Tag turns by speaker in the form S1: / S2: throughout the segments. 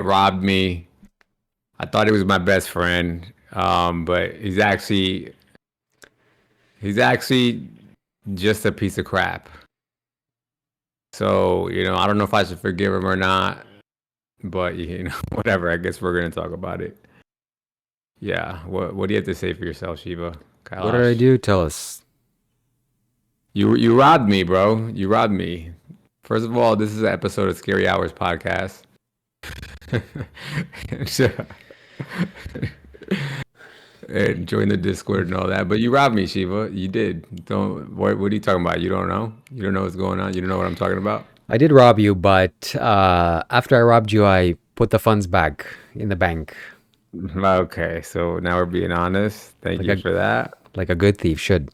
S1: robbed me. I thought he was my best friend, but he's actually just a piece of crap. So, I don't know if I should forgive him or not, but whatever. I guess we're gonna talk about it. Yeah. What do you have to say for yourself, Shiva?
S2: What did I
S1: Kailash?
S2: do? Tell us.
S1: You robbed me, bro. You robbed me. First of all, this is an episode of Scary Hours podcast. So- and join the Discord and all that. But you robbed me, Shiva. You did. Don't. What are you talking about? You don't know? You don't know what's going on? You don't know what I'm talking about?
S2: I did rob you, but after I robbed you, I put the funds back in the bank
S1: Okay, so now we're being honest. Thank
S2: like
S1: you
S2: a
S1: for that.
S2: like a good thief should.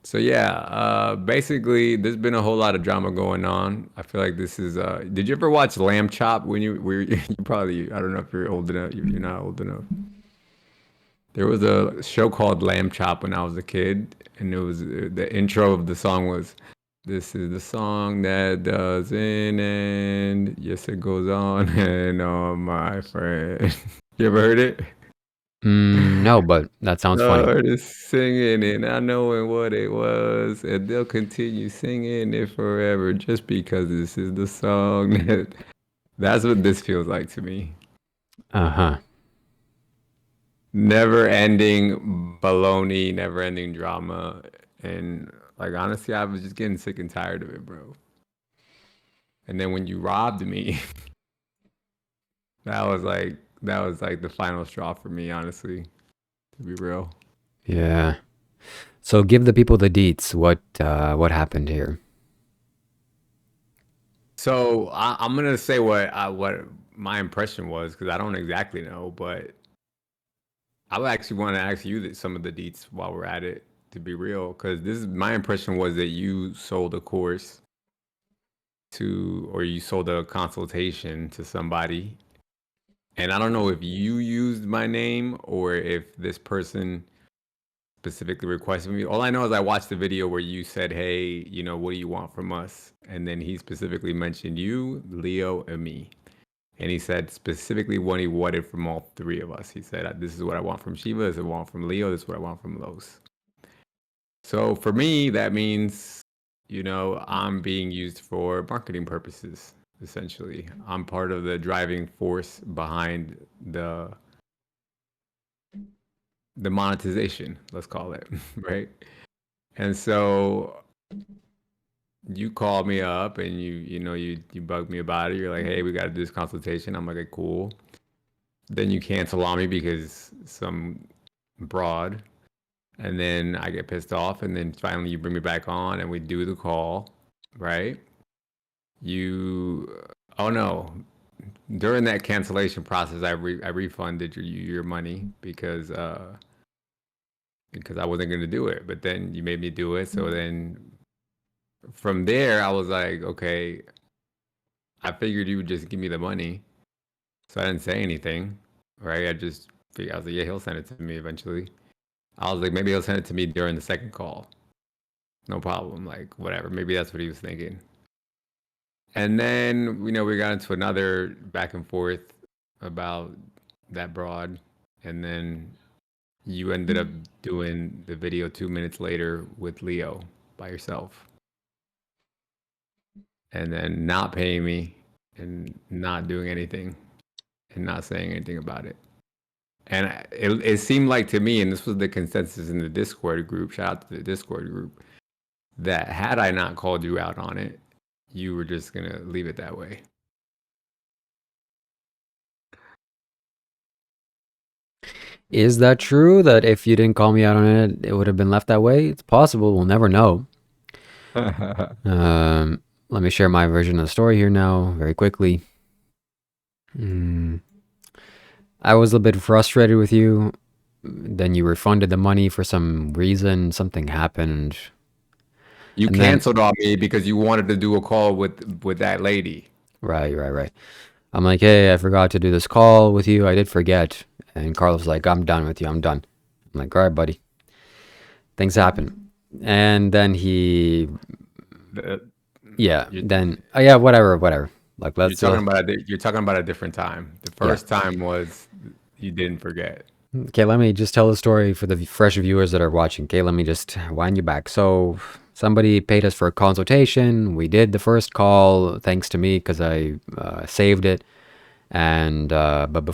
S1: So yeah, basically, there's been a whole lot of drama going on. I feel like this is. Did you ever watch Lamb Chop when you were? You probably. I don't know if you're old enough. You're not old enough. There was a show called Lamb Chop when I was a kid, and it was the intro of the song was, "This is the song that doesn't end. Yes, it goes on and on, my friend." You ever heard it?
S2: No, but that sounds funny.
S1: Lord is singing it, not knowing what it was, and they'll continue singing it forever just because this is the song. That's what this feels like to me.
S2: Uh-huh.
S1: Never ending baloney, never ending drama. And like honestly, I was just getting sick and tired of it, bro. And then when you robbed me, that was like the final straw for me, honestly, to be real.
S2: Yeah. So give the people the deets. What happened here?
S1: So I'm gonna say what my impression was because I don't exactly know, but I would actually want to ask you some of the deets while we're at it, to be real, because this is my impression was that you sold a course or you sold a consultation to somebody. And I don't know if you used my name or if this person specifically requested me. All I know is I watched the video where you said, "Hey, what do you want from us?" And then he specifically mentioned you, Leo, and me. And he said specifically what he wanted from all three of us. He said, "This is what I want from Shiva. This is what I want from Leo. This is what I want from Los." So for me, that means, I'm being used for marketing purposes, essentially. I'm part of the driving force behind the monetization, let's call it, right? And so you called me up and you bugged me about it. You're like, "Hey, we got to do this consultation." I'm like, "Okay, cool." Then you cancel on me because some broad, and then I get pissed off, and then finally you bring me back on, and we do the call, right? You, oh no, during that cancellation process, I refunded your money because I wasn't gonna do it, but then you made me do it. So then from there, I was like, okay, I figured you would just give me the money, so I didn't say anything, right? I was like, yeah, he'll send it to me eventually. I was like, maybe he'll send it to me during the second call. No problem. Like, whatever. Maybe that's what he was thinking. And then, we got into another back and forth about that broad. And then you ended up doing the video 2 minutes later with Leo by yourself. And then not paying me and not doing anything and not saying anything about it. And it seemed like to me, and this was the consensus in the Discord group, shout out to the Discord group, that had I not called you out on it, you were just gonna leave it that way.
S2: Is that true that if you didn't call me out on it, it would have been left that way? It's possible. We'll never know. Let me share my version of the story here now, very quickly. Mm. I was a bit frustrated with you. Then you refunded the money for some reason. Something happened.
S1: You
S2: And then,
S1: canceled on me because you wanted to do a call with that lady.
S2: right. I'm like, hey, I forgot to do this call with you. I did forget. And Carlos was like, I'm done with you. I'm done. I'm like, all right, buddy. Things happen. And then he,
S1: Uh,
S2: yeah,
S1: you,
S2: then, oh, yeah, whatever. Like,
S1: You're
S2: let's
S1: talking about you're talking about a different time. The
S2: yeah.
S1: first time was you didn't forget.
S2: Okay, let me just tell the story for the fresh viewers that are watching. Okay, let me just wind you back. So, somebody paid us for a consultation. We did the first call, thanks to me, because I saved it. And but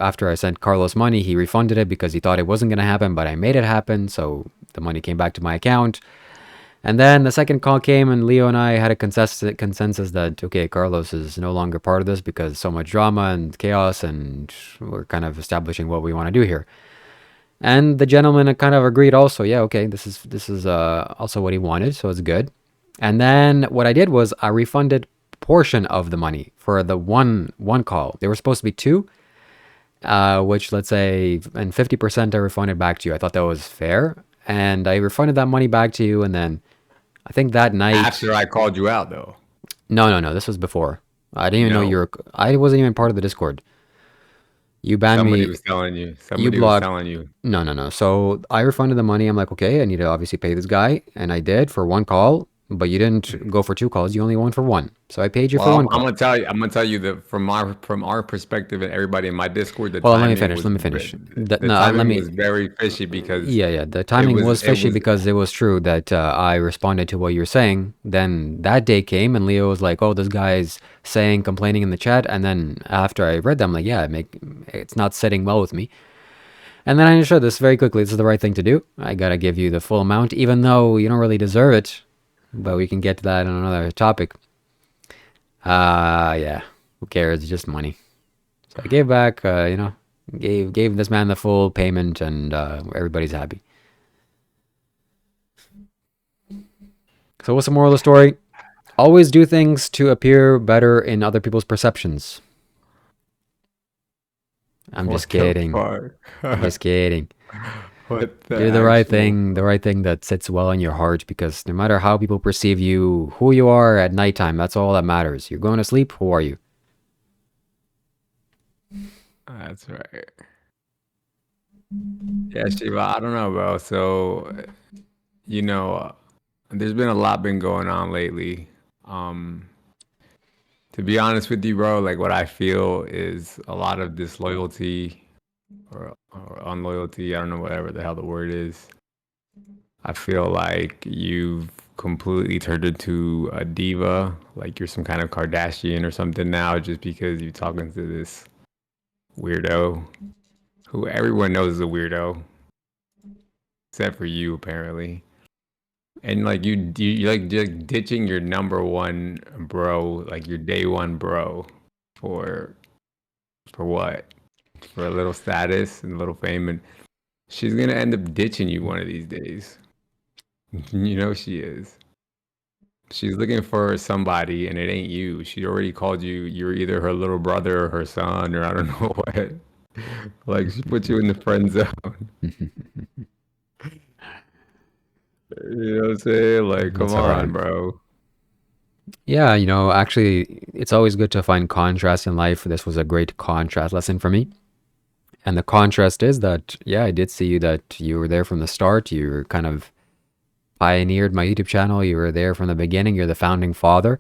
S2: after I sent Carlos money, he refunded it because he thought it wasn't gonna happen, but I made it happen. So the money came back to my account. And then the second call came, and Leo and I had a consensus that, okay, Carlos is no longer part of this because so much drama and chaos, and we're kind of establishing what we want to do here. And the gentleman kind of agreed also, yeah, okay, this is also what he wanted, so it's good. And then what I did was I refunded portion of the money for the one call. There were supposed to be two, which let's say, and 50% I refunded back to you. I thought that was fair, and I refunded that money back to you, and then I think that night.
S1: After I called you out, though.
S2: No. This was before. I didn't even know you were. I wasn't even part of the Discord. You banned me.
S1: Somebody was telling you. Somebody was telling you.
S2: No. So I refunded the money. I'm like, okay, I need to obviously pay this guy, and I did for one call. But you didn't go for two calls. You only went for one. So I paid you for one call.
S1: I'm gonna tell you that from our perspective and everybody in my Discord, the
S2: well,
S1: timing
S2: let me finish.
S1: The timing was very fishy because
S2: the timing was fishy because it was true that I responded to what you're saying. Then that day came and Leo was like, "Oh, this guy's complaining in the chat." And then after I read them, I'm like, "Yeah, it's not sitting well with me." And then I understood this very quickly. This is the right thing to do. I gotta give you the full amount, even though you don't really deserve it. But we can get to that on another topic. Yeah. Who cares? It's just money. So I gave back, gave this man the full payment, and everybody's happy. So what's the moral of the story? Always do things to appear better in other people's perceptions. I'm just kidding. I'm just kidding. Do the right thing that sits well in your heart, because no matter how people perceive you, who you are at nighttime, that's all that matters. You're going to sleep, who are you?
S1: That's right. Yeah, Shiva, I don't know, bro. So, there's been a lot going on lately. To be honest with you, bro, like what I feel is a lot of disloyalty or unloyalty. I don't know, whatever the hell the word is. I feel like you've completely turned into a diva, like you're some kind of Kardashian or something now, just because you're talking to this weirdo who everyone knows is a weirdo, except for you, apparently. And like you like just ditching your number one bro, like your day one bro, for what? For a little status and a little fame, and she's gonna end up ditching you one of these days. You know she is. She's looking for somebody, and it ain't you. She already called you. You're either her little brother or her son, or I don't know what. Like she put you in the friend zone. You know what I'm saying? Like, come on, bro.
S2: Yeah, actually, it's always good to find contrast in life. This was a great contrast lesson for me. And the contrast is that, yeah, I did see you, that you were there from the start. You were kind of pioneered my YouTube channel. You were there from the beginning. You're the founding father.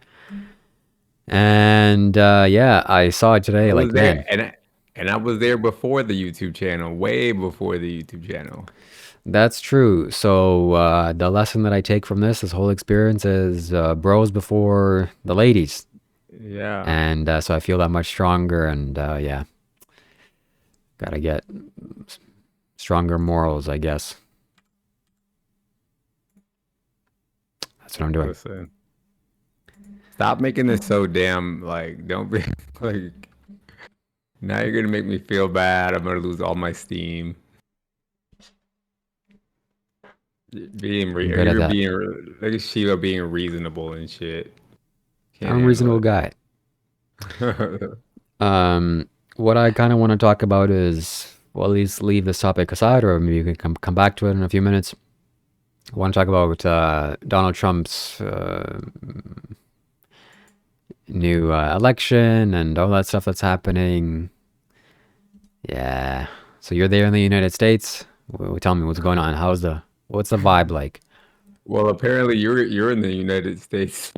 S2: And yeah, I saw it today. Like, man.
S1: And I was there before the YouTube channel, way before the YouTube channel.
S2: That's true. So the lesson that I take from this whole experience is bros before the ladies.
S1: Yeah.
S2: And so I feel that much stronger, and yeah, gotta get stronger morals, I guess. That's what I'm doing.
S1: Listen, stop making this so damn, like, don't be like, now you're gonna make me feel bad. I'm gonna lose all my steam. Like Shiva being reasonable and shit.
S2: I'm a reasonable guy. What I kind of want to talk about is, well, at least leave this topic aside, or maybe you can come back to it in a few minutes. I want to talk about Donald Trump's new election and all that stuff that's happening. Yeah. So you're there in the United States. Tell me what's going on. What's the vibe like?
S1: Well, apparently you're in the United States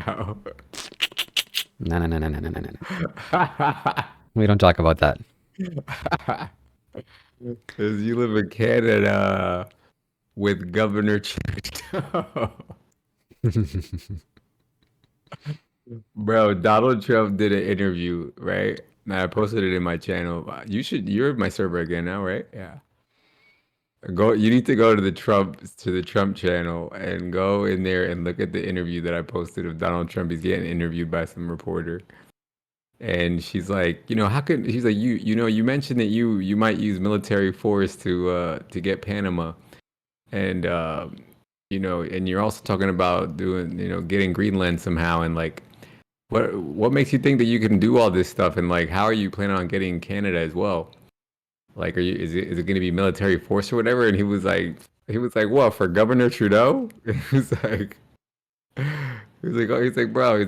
S1: now.
S2: No, no, no, no, no, no, no, no. We don't talk about that.
S1: Because you live in Canada with Governor Trudeau. Bro, Donald Trump did an interview, right? And I posted it in my channel. You're my server again now, right? Yeah. You need to go to the Trump channel and go in there and look at the interview that I posted of Donald Trump. He's getting interviewed by some reporter. And she's like, she's like, you mentioned that you might use military force to get Panama. And and you're also talking about doing, getting Greenland somehow. And like, what makes you think that you can do all this stuff? And like, how are you planning on getting Canada as well? Like, is it going to be military force or whatever? And he was like, what, for Governor Trudeau? He was like, bro, I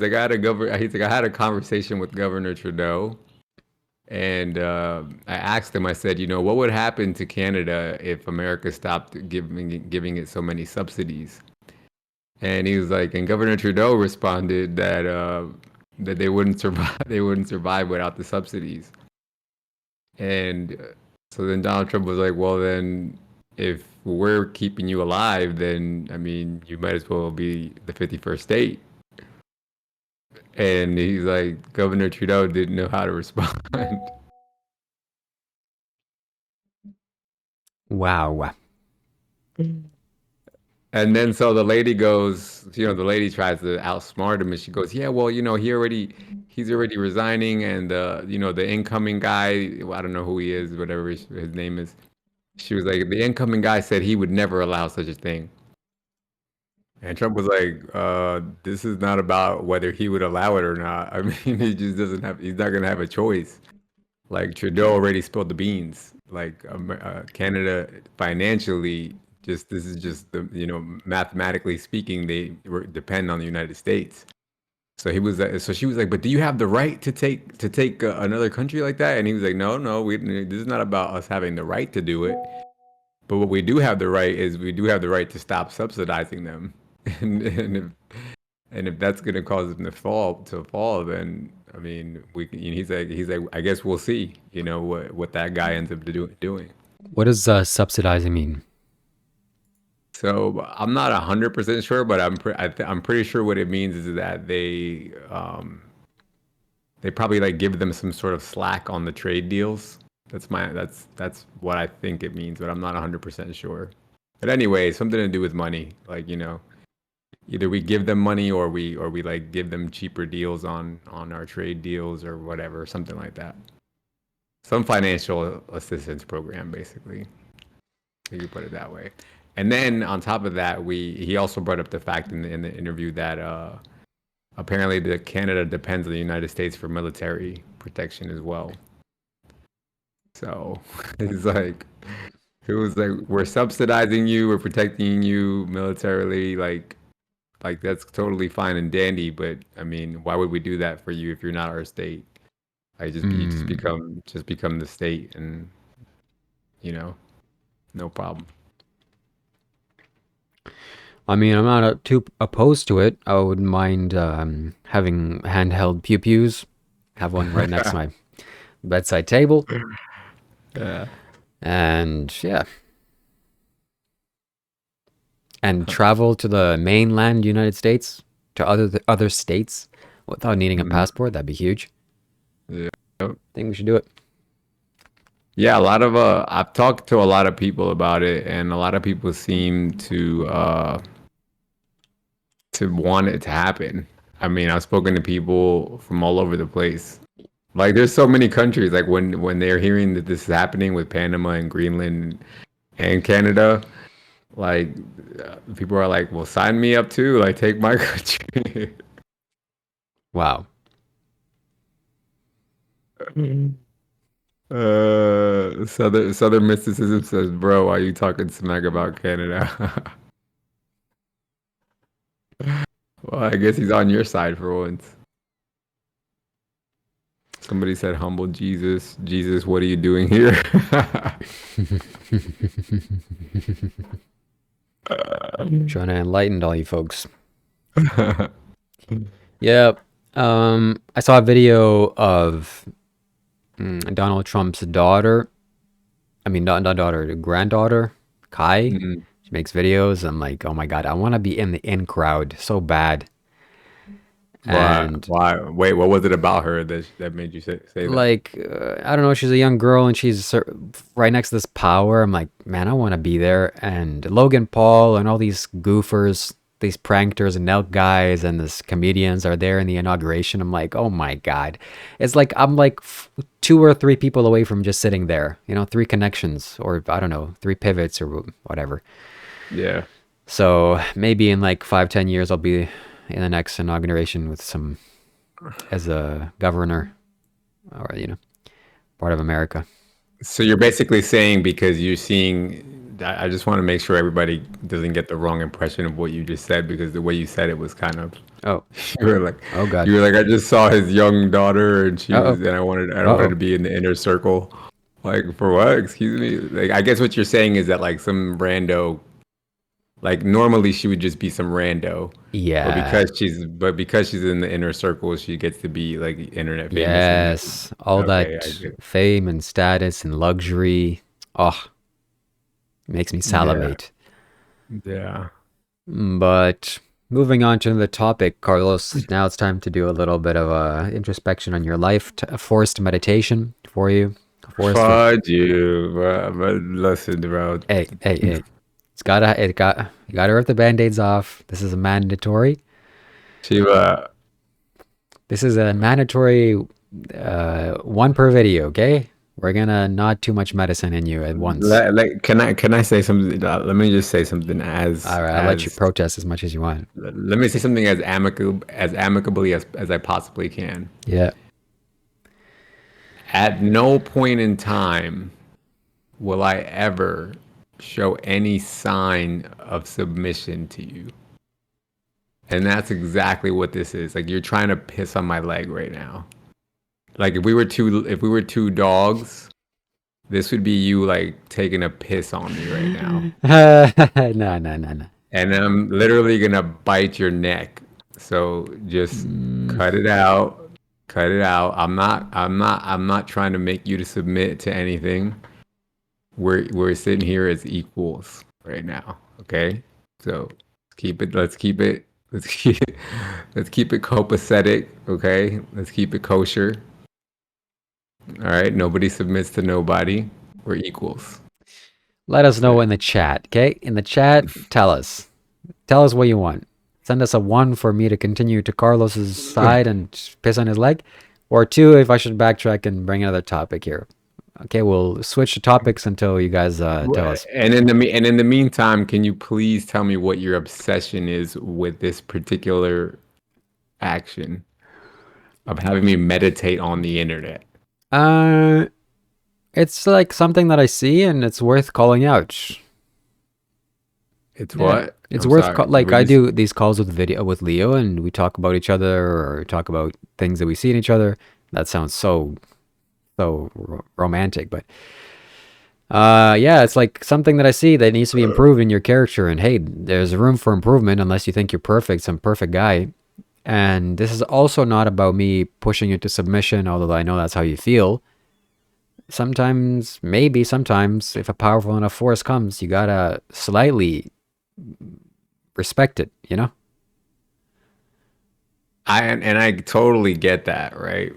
S1: had a conversation with Governor Trudeau, and I asked him, I said, what would happen to Canada if America stopped giving it so many subsidies? And he was like, and Governor Trudeau responded that they wouldn't survive. They wouldn't survive without the subsidies. And so then Donald Trump was like, well, then if we're keeping you alive, then I mean, you might as well be the 51st state. And he's like, Governor Trudeau didn't know how to respond.
S2: Wow.
S1: And then so the lady goes, the lady tries to outsmart him, and she goes, yeah, well, he's already resigning, and the incoming guy, I don't know who he is, whatever his name is. She was like, the incoming guy said he would never allow such a thing. And Trump was like, this is not about whether he would allow it or not. I mean, he's not gonna have a choice. Like Trudeau already spilled the beans. Like Canada financially, this is just mathematically speaking, they depend on the United States. So she was like, but do you have the right to take another country like that? And he was like, no, this is not about us having the right to do it. But what we do have the right is we do have the right to stop subsidizing them. And if that's going to cause them to fall, then I mean, he's like, I guess we'll see, what that guy ends up doing.
S2: What does subsidizing mean?
S1: So I'm not 100% sure, but I'm pretty sure what it means is that they probably like give them some sort of slack on the trade deals. That's what I think it means, but I'm not 100% sure. But anyway, something to do with money, like either we give them money or we like give them cheaper deals on our trade deals or whatever, something like that. Some financial assistance program, basically. You could put it that way. And then on top of that, he also brought up the fact in the interview that apparently Canada depends on the United States for military protection as well. So it was like, we're subsidizing you, we're protecting you militarily, like that's totally fine and dandy, but I mean, why would we do that for you if you're not our state? Like you just become the state, and no problem.
S2: I mean, I'm not too opposed to it. I wouldn't mind having handheld pew-pews. Have one right next to my bedside table.
S1: Yeah.
S2: And yeah. And travel to the mainland United States, to other states without needing a passport. That'd be huge.
S1: Yeah.
S2: I think we should do it.
S1: Yeah, a lot of I've talked to a lot of people about it, and a lot of people seem to want it to happen. I mean, I've spoken to people from all over the place. Like, there's so many countries. Like when they're hearing that this is happening with Panama and Greenland and Canada, like people are like, "Well, sign me up too. Like, take my country."
S2: Wow.
S1: Southern mysticism says, "Bro, why are you talking smack about Canada?" Well, I guess he's on your side for once. Somebody said, "Humble Jesus. Jesus, what are you doing here?"
S2: Trying to enlighten all you folks. Yeah. I saw a video of Donald Trump's daughter. I mean, not daughter, granddaughter, Kai.
S1: Mhm.
S2: She makes videos. I'm like, oh my God, I want to be in the in crowd so bad.
S1: Why?
S2: And
S1: Why? Wait, what was it about her that made you say that?
S2: like, I don't know, she's a young girl and she's right next to this power. I'm like, man, I want to be there. And Logan Paul and all these goofers, these pranksters and elk guys and this comedians are there in the inauguration. I'm like, oh my God. It's like I'm like two or three people away from just sitting there, you know, three connections or I don't know, three pivots or whatever.
S1: Yeah.
S2: So maybe in like 5, 10 years, I'll be in the next inauguration with some as a governor or, you know, part of America.
S1: So you're basically saying because you're seeing. I just want to make sure everybody doesn't get the wrong impression of what you just said because the way you said it was kind of.
S2: Oh,
S1: You were like,
S2: oh God.
S1: you were like, I just saw his young daughter, and she was,
S2: Uh-oh.
S1: and I wanted to
S2: Uh-oh.
S1: be in the inner circle. Like for what? Excuse me. Like I guess what you're saying is that like some rando, like normally she would just be some rando,
S2: Yeah.
S1: but because she's in the inner circle, she gets to be like internet famous and
S2: Yes. All
S1: okay, I
S2: that
S1: get.
S2: fame and status and luxury. Oh, makes me
S1: Yeah,
S2: salivate.
S1: yeah.
S2: But moving on to the topic, Carlos, now it's time to do a little bit of introspection on your life, a forced meditation for you. Forced.
S1: Fudge you, but listen, bro.
S2: Hey. You gotta rip the band-aids off. This is a mandatory.
S1: Shiva,
S2: This is a mandatory one per video, okay? We're gonna not too much medicine in you at once.
S1: can I say something? Let me just say something
S2: All right, I'll let you protest as much as you want.
S1: let me say something as amicably as I possibly can.
S2: Yeah.
S1: At no point in time will I ever show any sign of submission to you. And that's exactly what this is. Like you're trying to piss on my leg right now. Like if we were two dogs, this would be you like taking a piss on me right now.
S2: No.
S1: And I'm literally gonna bite your neck. So just
S2: Mm,
S1: cut it out. Cut it out. I'm not trying to make you to submit to anything. We're sitting here as equals right now. Okay? So let's keep it let's keep it copacetic, okay? Let's keep it kosher. All right, nobody submits to nobody. We're equals.
S2: let us know
S1: Okay.
S2: in the chat, okay? In the chat, tell us. Tell us what you want. Send us a 1 for me to continue to Carlos's side and piss on his leg, or 2 if I should backtrack and bring another topic here. Okay, we'll switch the topics until you guys tell us.
S1: And in the meantime, can you please tell me what your obsession is with this particular action of having me meditate on the internet?
S2: Uh, it's like something that I see and it's worth calling out.
S1: It's
S2: Yeah,
S1: what?
S2: it's
S1: I'm
S2: worth
S1: sorry.
S2: like
S1: Would
S2: I
S1: you?
S2: do these calls with Leo, and we talk about each other or talk about things that we see in each other. That sounds so romantic, but yeah, it's like something that I see that needs to be improved in your character. And hey, there's room for improvement unless you think you're perfect, some perfect guy. And this is also not about me pushing you to submission, although I know that's how you feel. Sometimes, maybe sometimes, if a powerful enough force comes, you gotta slightly respect it, you know?
S1: I totally get that, right?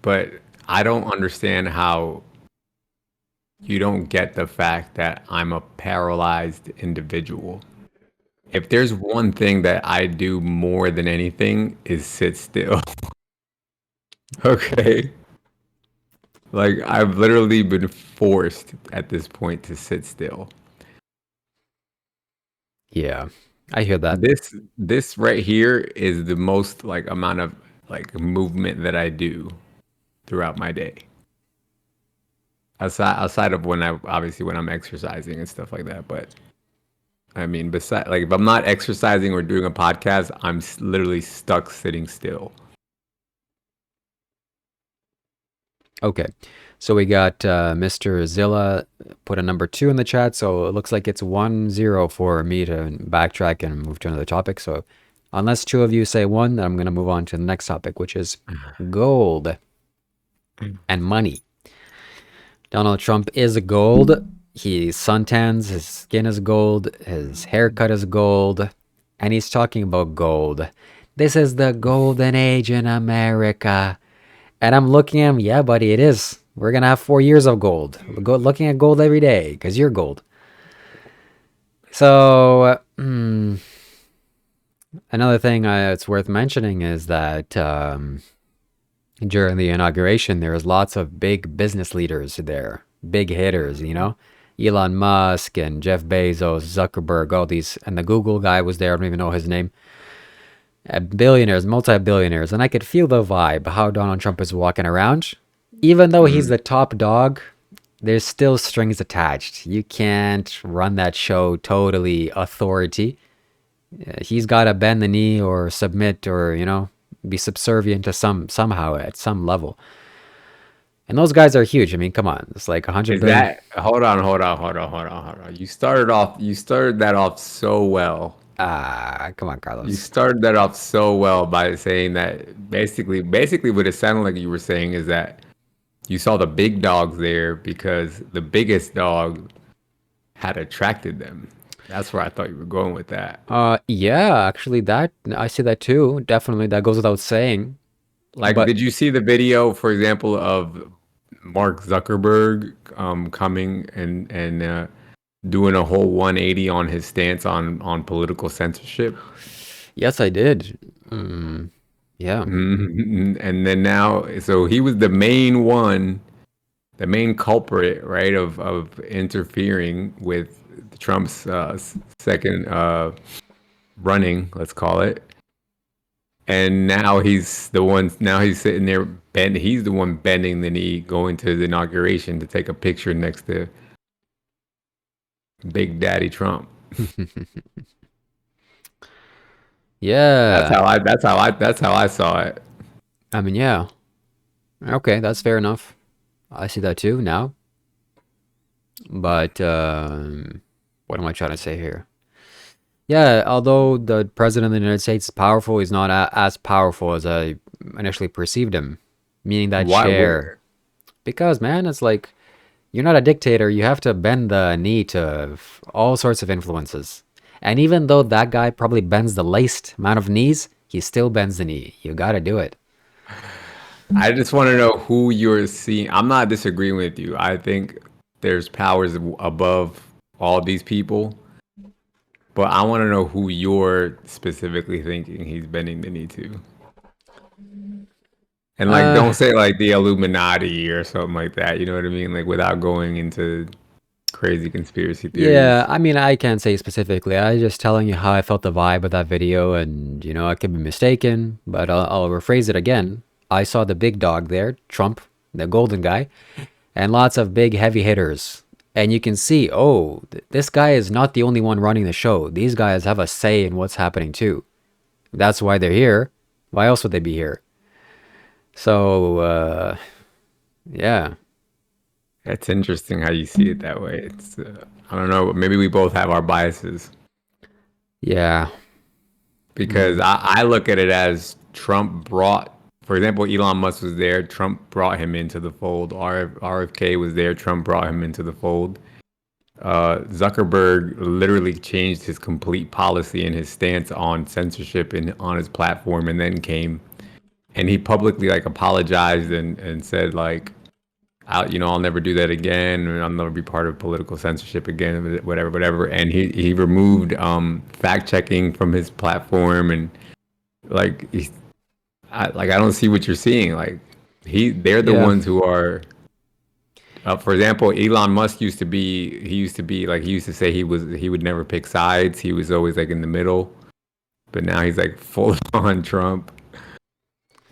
S1: But I don't understand how you don't get the fact that I'm a paralyzed individual. If there's one thing that I do more than anything is sit still. Okay. Like I've literally been forced at this point to sit still.
S2: Yeah, I hear that.
S1: This right here is the most like amount of like movement that I do throughout my day. Outside of when I obviously when I'm exercising and stuff like that, but I mean, beside like if I'm not exercising or doing a podcast, I'm literally stuck sitting still.
S2: Okay. So we got Mr. Zilla put a number 2 in the chat. So it looks like it's 1-0 for me to backtrack and move to another topic. So Unless two of you say one, then I'm going to move on to the next topic, which is gold and money. Donald Trump is gold. He suntans, his skin is gold, his haircut is gold, and he's talking about gold. This is the golden age in America. And I'm looking at him, yeah, buddy, it is. We're going to have 4 years of gold. Looking at gold every day, because you're gold. So, another thing it's worth mentioning is that during the inauguration, there was lots of big business leaders there, big hitters, you know? Elon Musk and Jeff Bezos, Zuckerberg, all these, and the Google guy was there, I don't even know his name. Billionaires, multi-billionaires, and I could feel the vibe, how Donald Trump is walking around. Even though he's the top dog, there's still strings attached. You can't run that show totally authority. He's got to bend the knee or submit or, you know, be subservient to somehow at some level. And those guys are huge. I mean, come on. It's like 100
S1: Is
S2: billion.
S1: that hold on. You started that off so well.
S2: Come on,
S1: You
S2: Carlos.
S1: started that off so well by saying that basically what it sounded like you were saying is that you saw the big dogs there because the biggest dog had attracted them. That's where I thought you were going with that.
S2: Yeah, actually that I see that too. Definitely that goes without saying.
S1: Like,
S2: But
S1: did you see the video, for example, of Mark Zuckerberg coming and doing a whole 180 on his stance on political censorship?
S2: yes, I did. Yeah.
S1: And then now, so he was the main one, the main culprit, right, of interfering with Trump's second running, let's call it. And now he's the one. Now he's sitting there, he's the one bending the knee, going to the inauguration to take a picture next to Big Daddy Trump.
S2: Yeah.
S1: That's how I saw it.
S2: I mean, yeah. Okay, that's fair enough. I see that too now. But what am I trying to say here? Yeah, although the president of the United States is powerful, he's not as powerful as I initially perceived him. Meaning that
S1: Why?
S2: chair. Because, man, it's like you're not a dictator. You have to bend the knee to all sorts of influences. And even though that guy probably bends the least amount of knees, he still bends the knee. You gotta do it.
S1: I just want to know who you're seeing. I'm not disagreeing with you. I think there's powers above all these people, but I want to know who you're specifically thinking he's bending the knee to. And like, don't say like the Illuminati or something like that. You know what I mean? Like, without going into crazy conspiracy theories.
S2: Yeah, I mean, I can't say specifically. I was just telling you how I felt the vibe of that video, and you know, I could be mistaken, but I'll rephrase it again. I saw the big dog there, Trump, the golden guy, and lots of big heavy hitters. And you can see, oh, this guy is not the only one running the show. These guys have a say in what's happening too. That's why they're here. Why else would they be here? So, yeah.
S1: That's interesting how you see it that way. It's I don't know. Maybe we both have our biases.
S2: Yeah.
S1: Because I look at it as Trump brought, for example, Elon Musk was there. Trump brought him into the fold. RFK was there. Trump brought him into the fold. Zuckerberg literally changed his complete policy and his stance on censorship and on his platform, and then came and he publicly like apologized and said like, I'll never do that again, and I'll never be part of political censorship again, whatever. And he removed fact checking from his platform, and like I don't see what you're seeing. Like they're the ones who are. For example, Elon Musk used to say he would never pick sides. He was always like in the middle, but now he's like full on Trump.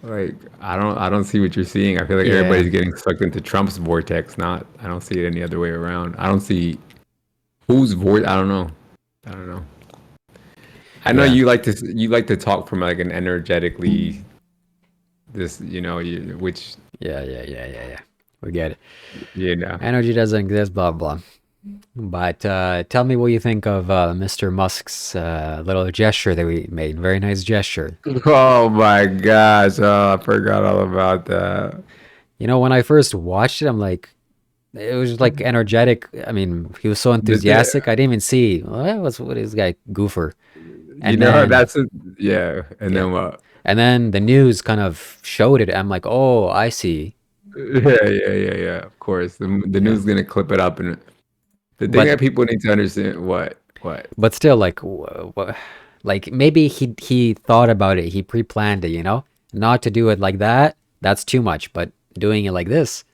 S1: Like I don't see what you're seeing. I feel like everybody's getting sucked into Trump's vortex. I don't see it any other way around. I don't see whose vortex. I don't know. I know you like to talk from like an energetically this which
S2: Yeah. We get it.
S1: you know.
S2: Energy doesn't exist, blah blah. But tell me what you think of Mr. Musk's little gesture that we made. Very nice gesture.
S1: Oh my gosh! Oh, I forgot all about that.
S2: You know, when I first watched it, I'm like, it was like energetic. I mean, he was so
S1: The thing,
S2: enthusiastic. I didn't even see what is this guy goofer.
S1: you
S2: And
S1: know,
S2: then
S1: that's a, yeah. And
S2: yeah,
S1: then what?
S2: and then the news kind of showed it. I'm like, oh, I see.
S1: Yeah. Of course, the news
S2: Yeah,
S1: is gonna clip it up, and the thing
S2: but
S1: that people need to understand, what?
S2: but still, like, like maybe he thought about it. He pre-planned it. You know, not to do it like that. That's too much. But doing it like this,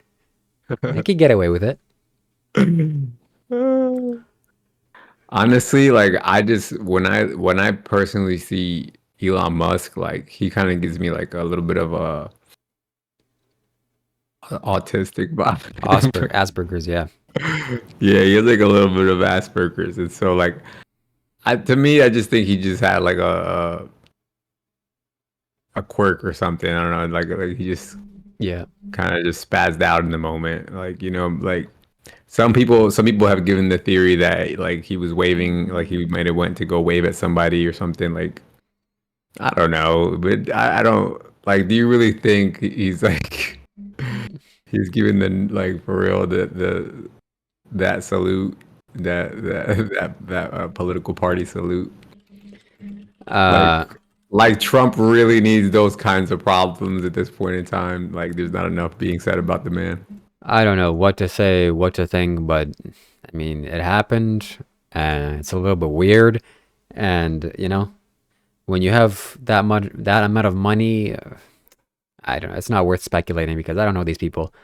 S2: he could get away with it.
S1: Honestly, like I just when I personally see Elon Musk, like he kind of gives me like a little bit of a autistic vibe.
S2: Asperger's, yeah.
S1: Yeah, he has like a little bit of Asperger's, and so like to me, I just think he just had like a quirk or something. I don't know, like he just
S2: Yeah.
S1: kind of just spazzed out in the moment, like like some people have given the theory that like he was waving, like he might have went to go wave at somebody or something. Like I don't know, but I don't like. Do you really think he's like he's giving the like for real the that salute that political party salute? Like
S2: Uh,
S1: like Trump really needs those kinds of problems at this point in time. Like there's not enough being said about the man.
S2: I don't know what to say, what to think, but I mean, it happened, and it's a little bit weird. And you know, when you have that amount of money, I don't know. It's not worth speculating because I don't know these people.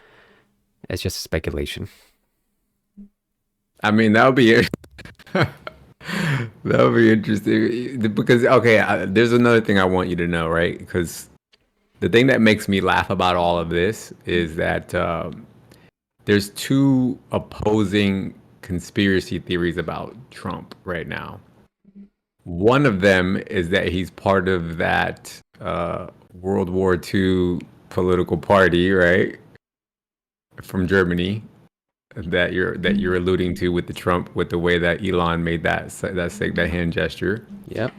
S2: It's just speculation.
S1: I mean, that would be that would be interesting because okay, there's another thing I want you to know, right? Because the thing that makes me laugh about all of this is that there's two opposing conspiracy theories about Trump right now. One of them is that he's part of that World War II political party, right, from Germany, that you're alluding to with the Trump, with the way that Elon made that hand gesture.
S2: Yep.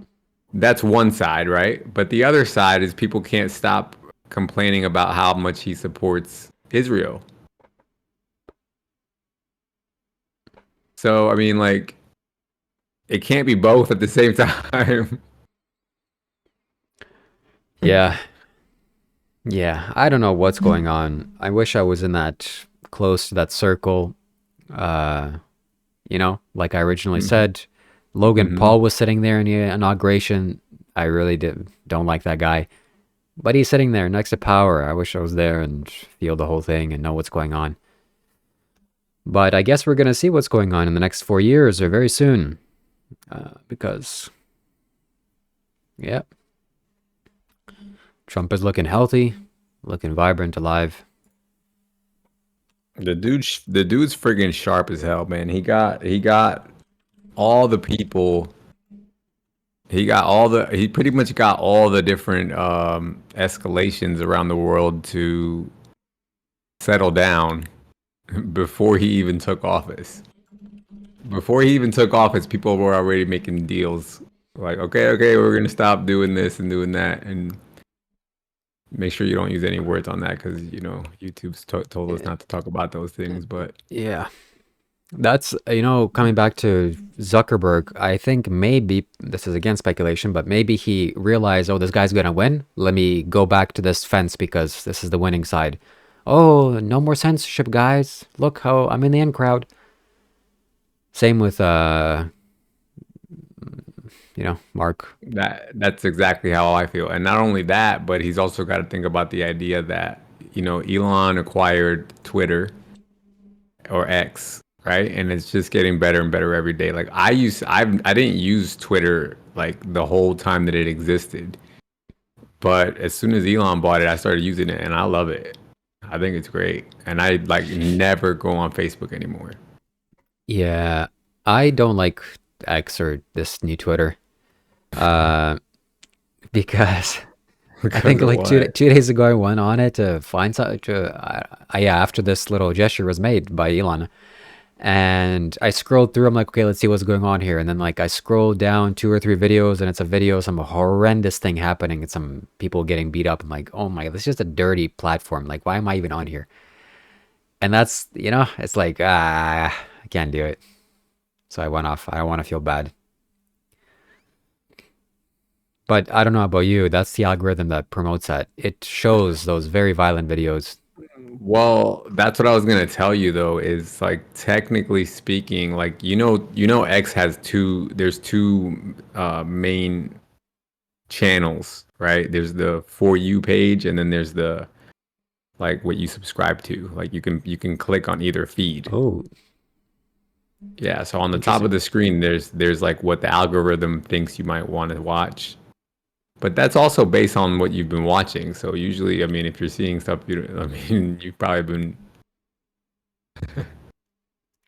S1: That's one side, right? But the other side is people can't stop complaining about how much he supports Israel. So I mean, like, it can't be both at the same time.
S2: Yeah. Yeah. I don't know what's going on. I wish I was in that close to that circle. Uh, you know, like I originally said, Logan
S1: Hmm.
S2: Paul was sitting there in the inauguration. I really don't like that guy. But he's sitting there next to power. I wish I was there and feel the whole thing and know what's going on. But I guess we're going to see what's going on in the next 4 years or very soon. Because, yeah, Trump is looking healthy, looking vibrant, alive.
S1: The dude's friggin' sharp as hell, man. He got all the people. He pretty much got all the different escalations around the world to settle down before he even took office. Before he even took office, people were already making deals. Like, okay, we're gonna stop doing this and doing that, and make sure you don't use any words on that because YouTube's told us not to talk about those things. But
S2: Yeah. That's, coming back to Zuckerberg, I think maybe, this is again speculation, but maybe he realized, oh, this guy's going to win. Let me go back to this fence because this is the winning side. Oh, no more censorship, guys. Look how I'm in the in crowd. Same with, Mark.
S1: that's exactly how I feel. And not only that, but he's also got to think about the idea that Elon acquired Twitter or X, right? And it's just getting better and better every day. Like I didn't use Twitter like the whole time that it existed, but as soon as Elon bought it, I started using it, and I love it. I think it's great, and I like never go on Facebook anymore.
S2: Yeah, I don't like X or this new Twitter. Uh, because I
S1: Because
S2: think
S1: of
S2: like two
S1: what?
S2: 2 days ago I went on it to find something. Yeah, after this little gesture was made by Elon, And I scrolled through. I'm like, okay, let's see what's going on here. And then like I scrolled down 2 or 3 videos, and it's a video of some horrendous thing happening. It's some people getting beat up. I'm like, oh my, this is just a dirty platform. Like, why am I even on here? And that's, it's like, I can't do it. So I went off. I don't want to feel bad. But I don't know about you. That's the algorithm that promotes that. It shows those very violent videos.
S1: Well, that's what I was gonna tell you though, is like technically speaking, like X has there's two main channels, right? There's the For You page, and then there's the like what you subscribe to. Like you can click on either feed.
S2: Oh,
S1: Yeah, so on the top of
S2: interesting.
S1: the screen there's like what the algorithm thinks you might want to watch. But that's also based on what you've been watching. So usually, I mean, if you're seeing stuff, I mean, you've probably been.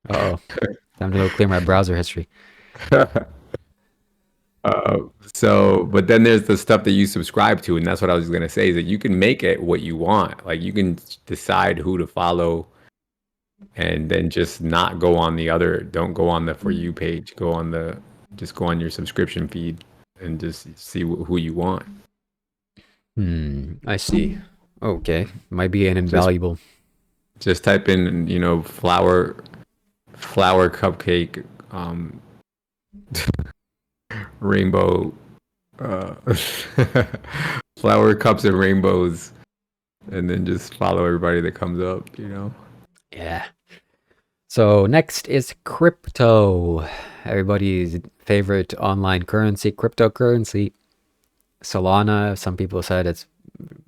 S2: Uh-oh. Time to go clear my browser history.
S1: uh, so, but then there's the stuff that you subscribe to, and that's what I was gonna say is that you can make it what you want. Like you can decide who to follow, and then just not go on the other. Don't go on the For You page. Just go on your subscription feed, and just see who you want.
S2: I see. Okay. Might be an
S1: Just
S2: invaluable.
S1: just type in, flower cupcake, rainbow, uh, flower cups and rainbows, and then just follow everybody that comes up.
S2: Yeah. So next is crypto. Everybody's favorite online currency, cryptocurrency. Salana, some people said it's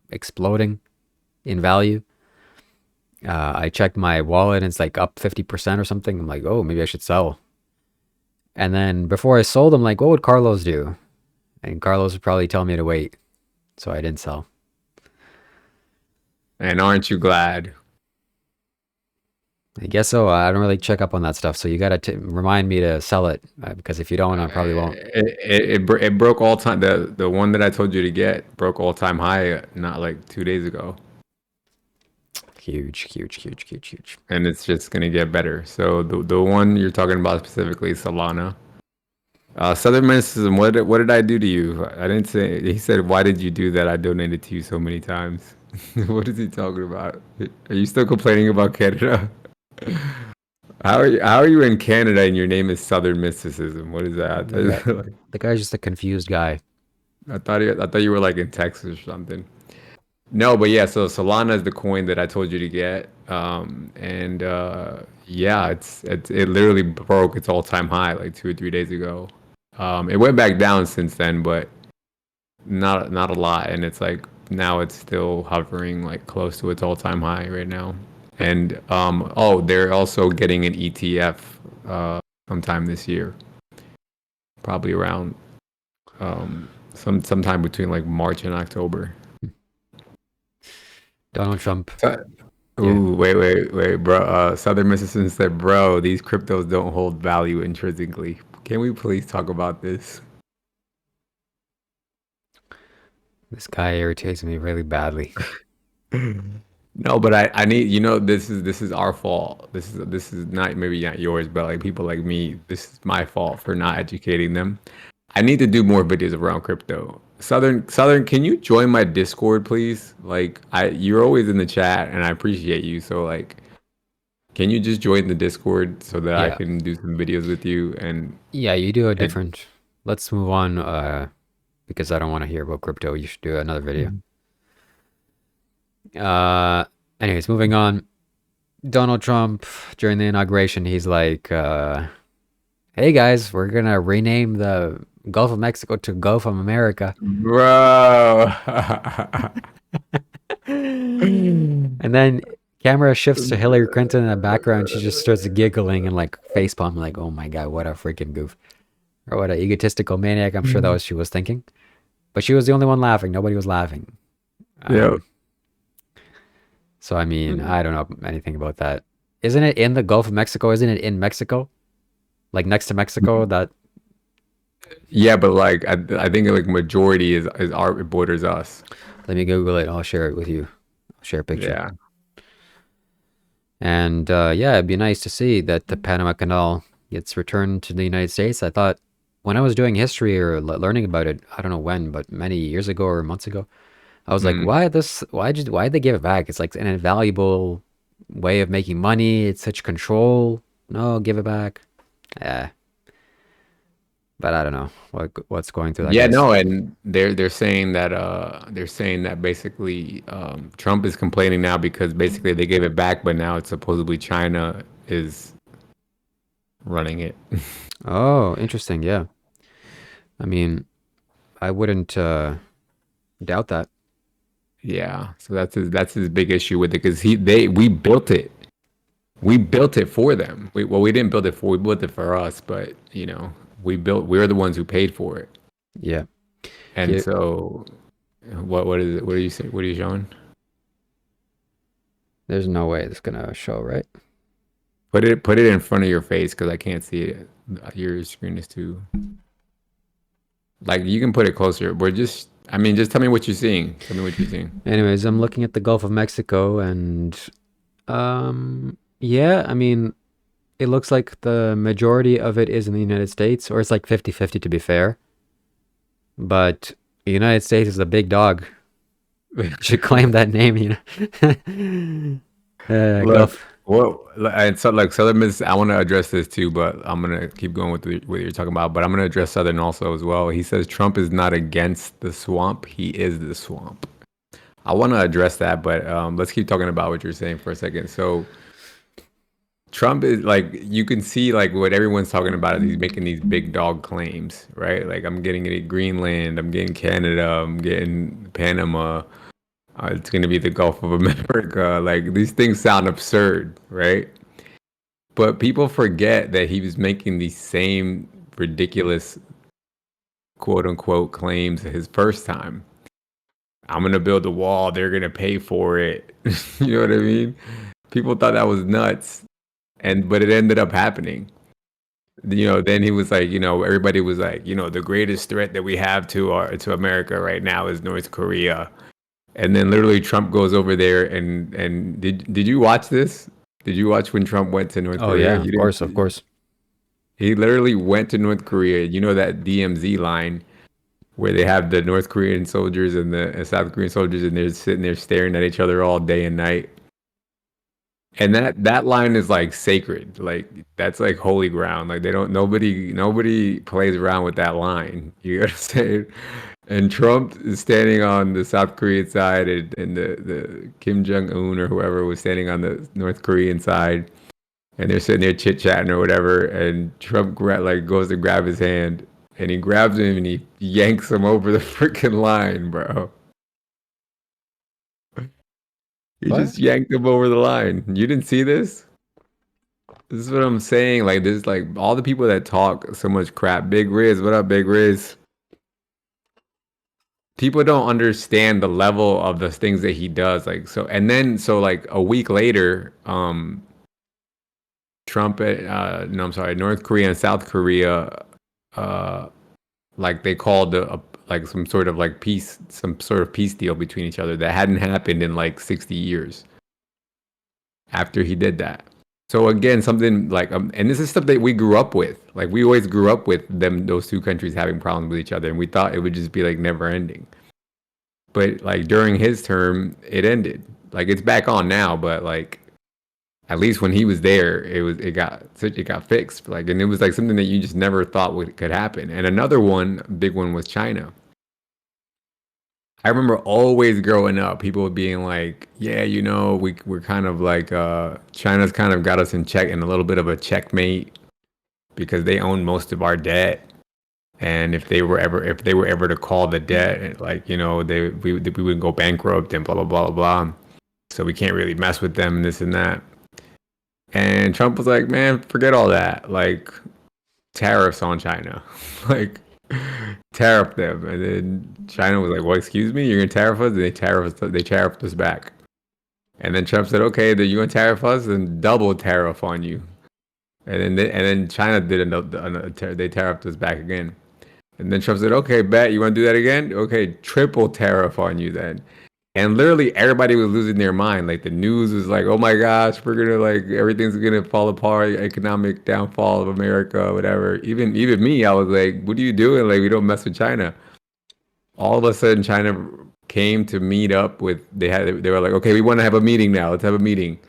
S2: exploding in value. I checked my wallet and it's like up 50% or something. I'm like, oh, maybe I should sell. And then before I sold, I'm like, what would Carlos do? And Carlos would probably tell me to wait. So I didn't sell.
S1: And aren't you glad?
S2: I guess so. I don't really check up on that stuff. So you got to remind me to sell it because if you don't, I probably won't.
S1: It broke all time. The one that I told you to get broke all time high not like 2 days ago,
S2: Huge, huge, huge, huge, huge.
S1: and it's just gonna get better. So the one you're talking about specifically is Salana. Southern Mysticism. What did I do to you? I didn't say. He said, "Why did you do that? I donated to you so many times." What is he talking about? Are you still complaining about Canada? How are you in Canada and your name is Southern Mysticism? What is that?
S2: The guy's just a confused guy.
S1: I thought you were like in Texas or something. No, but yeah, so Solana is the coin that I told you to get. And yeah, it literally broke its all-time high like 2 or 3 days ago. It went back down since then, but not a lot. And it's like now it's still hovering like close to its all-time high right now. And they're also getting an ETF sometime this year, probably around sometime between like March and October.
S2: Donald Trump. Yeah.
S1: Ooh, wait, bro. Southern Mississippi said, "Bro, these cryptos don't hold value intrinsically. Can we please talk about this?"
S2: This guy irritates me really badly.
S1: No, but I need this is our fault. This is not maybe not yours, but like people like me, this is my fault for not educating them. I need to do more videos around crypto. Southern, can you join my Discord, please? Like you're always in the chat, and I appreciate you. So like, can you just join the Discord so that I
S2: Yeah.
S1: can do some videos with you
S2: Yeah, you do a
S1: and
S2: different. Let's move on because I don't want to hear about crypto. You should do another video. Uh, Anyways, moving on. Donald Trump during the inauguration, he's like, "Hey guys, we're gonna rename the Gulf of Mexico to Gulf of America."
S1: bro.
S2: And then camera shifts to Hillary Clinton in the background. She just starts giggling and like facepalm, like, "Oh my god, what a freaking goof!" Or what a egotistical maniac. I'm sure that was she was thinking, but she was the only one laughing. Nobody was laughing.
S1: Yeah.
S2: So I mean, I don't know anything about that. Isn't it in the Gulf of Mexico? Isn't it in Mexico? Like next to Mexico? That
S1: Yeah, but like I think like majority is our it borders us.
S2: let me Google it. I'll share it with you. I'll share a picture.
S1: Yeah.
S2: And yeah, it'd be nice to see that the Panama Canal gets returned to the United States. I thought when I was doing history or learning about it, I don't know when, but many years ago or months ago, I was like,
S1: Mm.
S2: why'd they give it back? It's like an invaluable way of making money. It's such control. No, give it back. Yeah, but I don't know what's going through that
S1: Yeah,
S2: guy's.
S1: no, and they're saying that basically Trump is complaining now because basically they gave it back, but now it's supposedly China is running it.
S2: Oh, interesting. Yeah. I mean, I wouldn't doubt that.
S1: Yeah, so that's his big issue with it because we built it. We built it for them. We didn't build it for we built it for us, but we're the ones who paid for it.
S2: Yeah.
S1: And
S2: Here,
S1: so what is it? What are you saying? What are you showing?
S2: there's no way it's gonna show, right?
S1: Put it in front of your face because I can't see it. Your screen is too like you can put it closer. I mean, just tell me what you're seeing. Tell me what you're seeing.
S2: Anyways, I'm looking at the Gulf of Mexico and yeah, I mean, it looks like the majority of it is in the United States, or it's like 50-50 to be fair. But the United States is a big dog. Should claim that name, you know.
S1: Look,
S2: Gulf.
S1: well, and so like Southern Miss, I want to address this too, but I'm gonna keep going with what you're talking about. But I'm gonna address Southern also as well. He says Trump is not against the swamp; he is the swamp. I want to address that, but let's keep talking about what you're saying for a second. So Trump is like you can see like what everyone's talking about is he's making these big dog claims, right? Like I'm getting it Greenland, I'm getting Canada, I'm getting Panama. It's going to be the Gulf of America. Like these things sound absurd, right? But people forget that he was making these same ridiculous quote unquote claims his first time. I'm going to build a wall. They're going to pay for it. You know what I mean? People thought that was nuts. But it ended up happening. Then he was like, everybody was like, the greatest threat that we have to America right now is North Korea. And then literally Trump goes over there and did you watch this? Did you watch when Trump went to North
S2: Oh
S1: Korea?
S2: yeah,
S1: You
S2: of
S1: didn't
S2: course, of
S1: see.
S2: course.
S1: He literally went to North Korea. You know that DMZ line where they have the North Korean soldiers and the South Korean soldiers and they're sitting there staring at each other all day and night. And that line is like sacred. Like that's like holy ground. Like they don't nobody plays around with that line. You understand? And Trump is standing on the South Korean side, and the Kim Jong Un or whoever was standing on the North Korean side, and they're sitting there chit chatting or whatever. And Trump like goes to grab his hand, and he grabs him and he yanks him over the freaking line, bro. He
S2: What?
S1: just yanked him over the line. You didn't see this? This is what I'm saying. Like this, like all the people that talk so much crap. Big Riz, what up, Big Riz? People don't understand the level of the things that he does. Like so, and then so like a week later, Trump, no, I'm sorry, North Korea and South Korea, uh, like they called like some sort of like peace, some sort of peace deal between each other that hadn't happened in like 60 years after he did that. So again, something like, and this is stuff that we grew up with. Like we always grew up with those two countries having problems with each other, and we thought it would just be like never ending. But like during his term, it ended. Like it's back on now, but like at least when he was there, it got fixed. Like and it was like something that you just never thought could happen. And another one, big one, was China. I remember always growing up, people being like, "Yeah, we're kind of like China's kind of got us in check in a little bit of a checkmate because they own most of our debt." And if they were ever to call the debt, like we would go bankrupt and blah blah blah blah. So we can't really mess with them and this and that. And Trump was like, man, forget all that. Like tariffs on China, like tariff them. And then China was like, well, excuse me, you're gonna tariff us? And they tariffed us back. And then Trump said, okay, then you're gonna tariff us and double tariff on you. And then China did they tariffed us back again. And then Trump said, okay, bet you want to do that again? Okay, triple tariff on you then. And literally everybody was losing their mind. Like the news was like, "Oh my gosh, we're gonna like everything's gonna fall apart, economic downfall of America, whatever." Even me, I was like, "What are you doing? Like we don't mess with China." All of a sudden, China came to meet up with. They were like, "Okay, we want to have a meeting now. Let's have a meeting."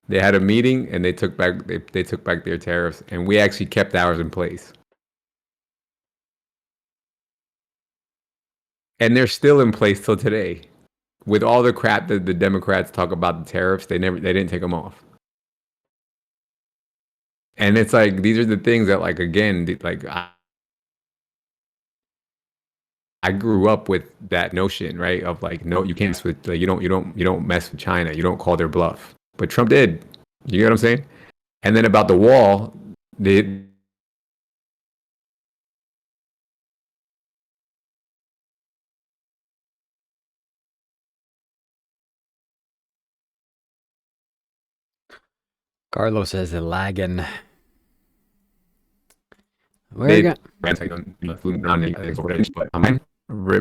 S1: They had a meeting and they took back their tariffs, and we actually kept ours in place. And they're still in place till today. With all the crap that the Democrats talk about the tariffs, they didn't take them off. And it's like these are the things that like again like I grew up with that notion, right? Of like, no, you can't switch. Like, you don't mess with China. You don't call their bluff. But Trump did. You get what I'm saying? And then about the wall, they
S2: Carlos says they're lagging. Where
S1: they
S2: you got?
S1: but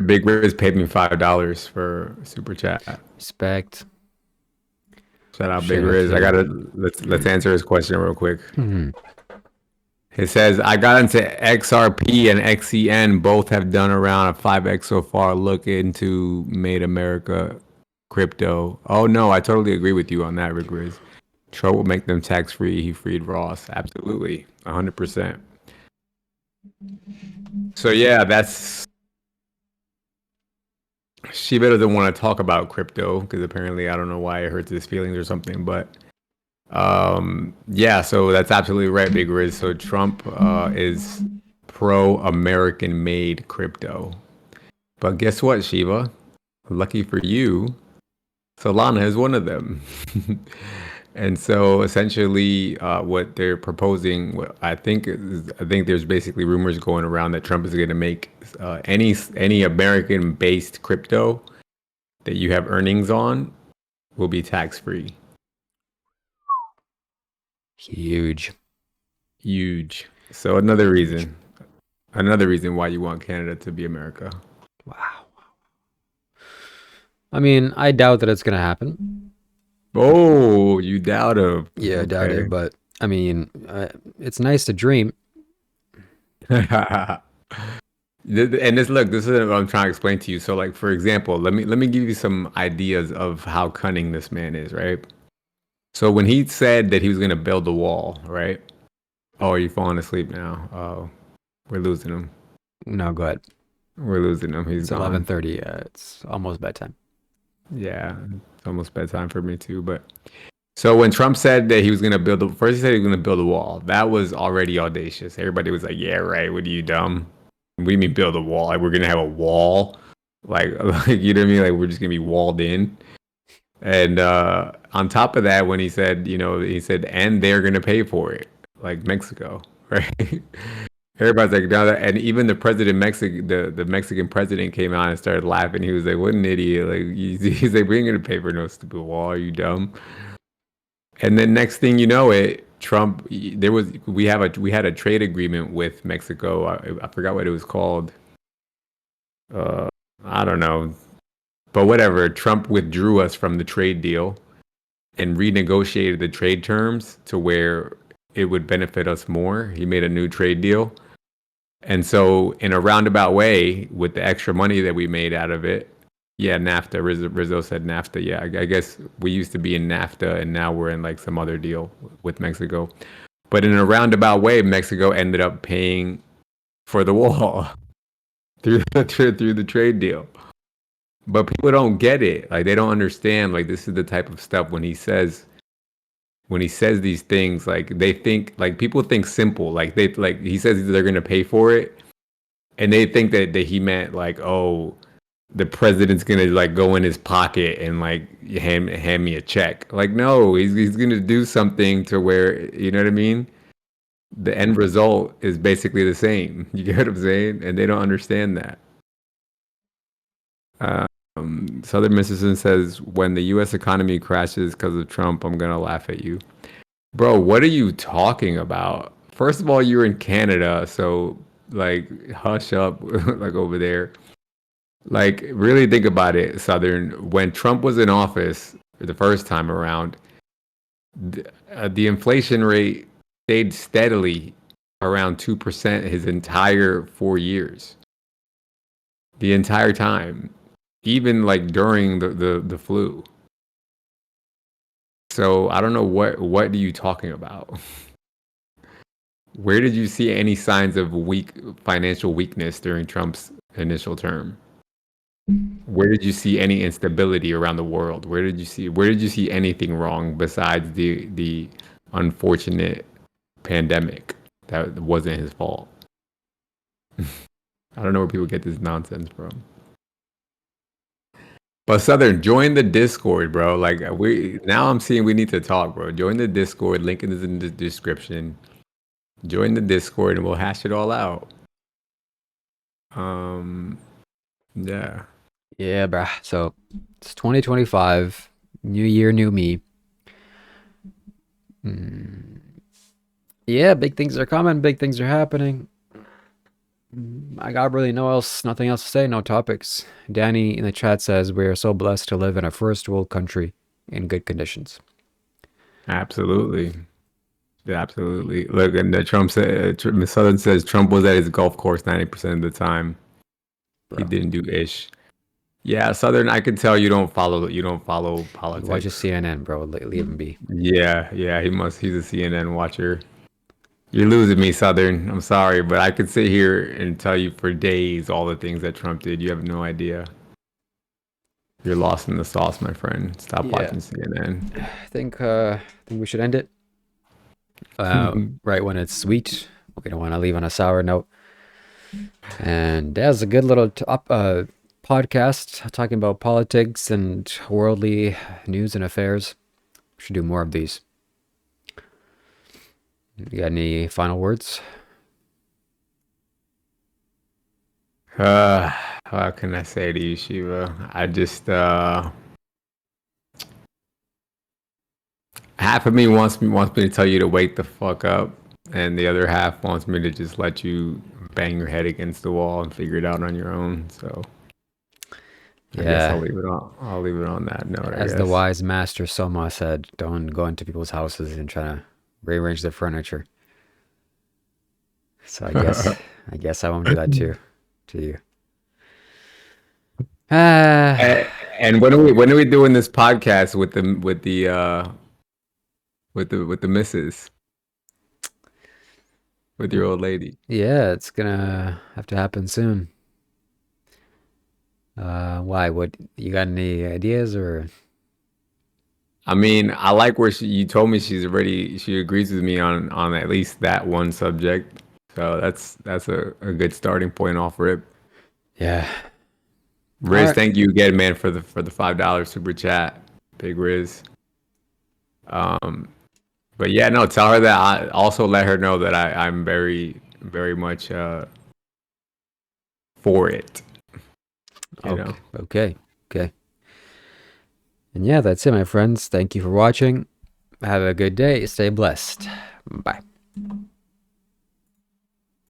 S1: Big Riz paid me $5 for super chat.
S2: Respect.
S1: Shout out Big Riz. Let's answer his question real quick. It says I got into XRP and XEN. Both have done around a 5x so far. Look into Made America crypto. Oh no, I totally agree with you on that, Rick Riz. Trump will make them tax free. He freed Ross. Absolutely, 100%. So yeah, that's Shiva doesn't want to talk about crypto because apparently I don't know why it hurts his feelings or something, but yeah, so that's absolutely right, Big Riz. So Trump is pro-American made crypto. But guess what, Shiva? Lucky for you, Salana is one of them. And so essentially what they're proposing, I think there's basically rumors going around that Trump is going to make any American-based crypto that you have earnings on will be tax-free.
S2: Huge.
S1: So another reason why you want Canada to be America.
S2: Wow. I mean, I doubt that it's gonna happen.
S1: Oh, you doubt him?
S2: Yeah, I
S1: Okay.
S2: doubt it. But I mean, it's nice to dream.
S1: And this is what I'm trying to explain to you. So, like for example, let me give you some ideas of how cunning this man is, right? So when he said that he was going to build a wall, right? Oh, are you falling asleep now? Oh, we're losing him.
S2: No, go ahead.
S1: We're losing him. He's
S2: It's
S1: gone.
S2: 11:30. It's almost bedtime.
S1: Yeah, it's almost bedtime for me too. But so when Trump said that he was going to first he said he was going to build a wall. That was already audacious. Everybody was like, "Yeah, right. What are you dumb? What do you mean build a wall? Like we're going to have a wall? Like you know what I mean? Like we're just going to be walled in." And on top of that, when he said, and they're going to pay for it, like Mexico, right? Everybody's like, no, and even the the Mexican president came out and started laughing. He was like, "What an idiot!" Like he's like, "We ain't gonna pay for no stupid wall. Are you dumb?" And then next thing you know, Trump. We had a trade agreement with Mexico. I forgot what it was called. I don't know, but whatever. Trump withdrew us from the trade deal and renegotiated the trade terms to where it would benefit us more. He made a new trade deal. And so, in a roundabout way, with the extra money that we made out of it, yeah, NAFTA. Rizzo said NAFTA. Yeah, I guess we used to be in NAFTA, and now we're in like some other deal with Mexico. But in a roundabout way, Mexico ended up paying for the wall through the trade deal. But people don't get it. Like they don't understand. Like this is the type of stuff when he says these things, like they think like people think simple. Like he says they're gonna pay for it, and they think that he meant like, oh, the president's gonna like go in his pocket and like hand me a check. Like no, he's gonna do something to where you know what I mean. The end result is basically the same. You get what I'm saying? And they don't understand that. Southern Mississippi says, when the U.S. economy crashes because of Trump, I'm going to laugh at you. Bro, what are you talking about? First of all, you're in Canada, so like hush up like over there. Like, really think about it, Southern. When Trump was in office the first time around, the inflation rate stayed steadily around 2% his entire 4 years. The entire time, even like during the flu. So I don't know what are you talking about? Where did you see any signs of financial weakness during Trump's initial term? Where did you see any instability around the world? Where did you see anything wrong besides the unfortunate pandemic that wasn't his fault? I don't know where people get this nonsense from. But Southern, join the Discord, bro. Like I'm seeing we need to talk, bro. Join the Discord. Link is in the description. Join the Discord and we'll hash it all out. Yeah.
S2: Yeah, bruh. So it's 2025, new year, new me. Yeah, big things are coming, big things are happening. I got really nothing else to say, no topics. Danny in the chat says we are so blessed to live in a first world country in good conditions.
S1: Absolutely. Yeah, absolutely. Look, and Trump said, Miss Southern says Trump was at his golf course 90% of the time.
S2: Bro.
S1: He didn't do ish. Yeah, Southern, I can tell you don't follow politics.
S2: Watch your CNN, bro. Leave him be.
S1: Yeah, he's a CNN watcher. You're losing me, Southern. I'm sorry, but I could sit here and tell you for days all the things that Trump did. You have no idea. You're lost in the sauce, my friend. Stop watching CNN.
S2: I think we should end it. Right when it's sweet. We don't want to leave on a sour note. And that's a good little podcast talking about politics and worldly news and affairs. We should do more of these. You got any final words?
S1: How can I say to you, Shiva? I just half of me wants me to tell you to wake the fuck up, and the other half wants me to just let you bang your head against the wall and figure it out on your own. So I guess I'll leave it on that note.
S2: As the wise master Soma said, don't go into people's houses and try to rearrange their furniture. So I guess I won't do that to you.
S1: And when are we doing this podcast with the missus, with your old lady?
S2: Yeah, it's gonna have to happen soon. Why? What, you got any ideas? Or
S1: I mean, I like where you told me she agrees with me on at least that one subject. So that's a good starting point off rip.
S2: Yeah.
S1: Riz, right. Thank you again, man, for the $5 super chat. Big Riz. But yeah, no, tell her that. I also let her know that I'm very, very much for it.
S2: Okay. And yeah, that's it, my friends. Thank you for watching. Have a good day. Stay blessed. Bye.